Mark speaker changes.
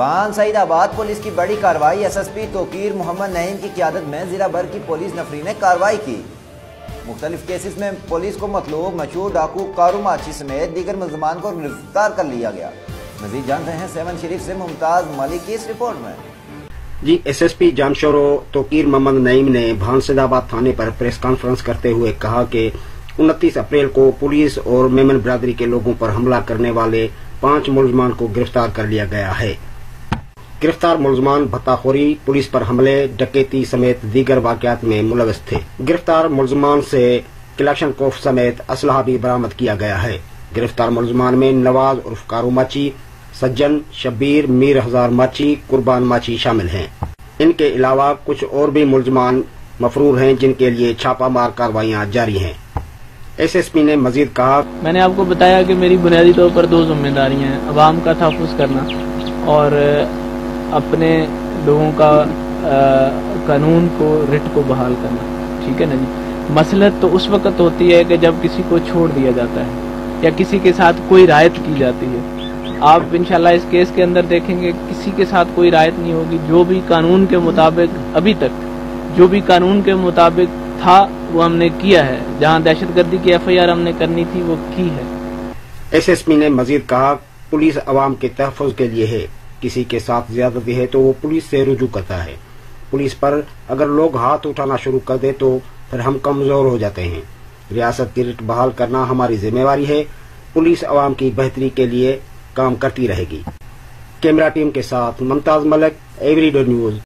Speaker 1: بان سعید آباد پولیس کی بڑی کارروائی ایس ایس پی توقیر محمد نعیم کی قیادت میں ضلع بھر کی پولیس نفری نے کارروائی کی۔ مختلف کیسز میں پولیس کو مطلوب مشہور ڈاکو کارو ماچی سمیت دیگر ملزمان کو گرفتار کر لیا گیا۔ مزید جانتے ہیں سیون شریف سے ممتاز ملک کی اس رپورٹ میں۔
Speaker 2: ایس ایس پی جانشورو توقیر محمد نعیم نے بان سعید آباد تھانے پر پریس کانفرنس کرتے ہوئے کہا کہ 29 اپریل کو پولیس اور میمن برادری کے لوگوں پر حملہ کرنے والے 5 ملزمان کو گرفتار کر لیا گیا ہے۔ گرفتار ملزمان بھتہ خوری، پولیس پر حملے، ڈکیتی سمیت دیگر واقعات میں ملوث تھے۔ گرفتار ملزمان سے کلیکشن کوف سمیت اسلحہ بھی برآمد کیا گیا ہے۔ گرفتار ملزمان میں نواز عرف کارو ماچی، سجن، شبیر، میر ہزار ماچی، قربان ماچی شامل ہیں۔ ان کے علاوہ کچھ اور بھی ملزمان مفرور ہیں جن کے لیے چھاپہ مار کارروائیاں جاری ہیں۔ ایس ایس پی نے مزید کہا،
Speaker 3: میں نے آپ کو بتایا کہ میری بنیادی طور پر 2 ذمہ داریاں ہیں، عوام کا تحفظ کرنا اور اپنے لوگوں کا قانون کو رٹ کو بحال کرنا، ٹھیک ہے نا جی۔ مصلحت تو اس وقت ہوتی ہے کہ جب کسی کو چھوڑ دیا جاتا ہے یا کسی کے ساتھ کوئی رعایت کی جاتی ہے۔ آپ انشاءاللہ اس کیس کے اندر دیکھیں گے کسی کے ساتھ کوئی رعایت نہیں ہوگی۔ جو بھی قانون کے مطابق ابھی تک جو بھی قانون کے مطابق تھا وہ ہم نے کیا ہے۔ جہاں دہشت گردی کی ایف آئی آر ہم نے کرنی تھی وہ کی ہے۔
Speaker 2: ایس ایس پی نے مزید کہا، پولیس عوام کے تحفظ کے لیے ہے، کسی کے ساتھ زیادتی ہے تو وہ پولیس سے رجوع کرتا ہے۔ پولیس پر اگر لوگ ہاتھ اٹھانا شروع کر دے تو پھر ہم کمزور ہو جاتے ہیں۔ ریاست کی رٹ بحال کرنا ہماری ذمہ داری ہے۔ پولیس عوام کی بہتری کے لیے کام کرتی رہے گی۔ کیمرہ ٹیم کے ساتھ ممتاز ملک، ایوری ڈے نیوز۔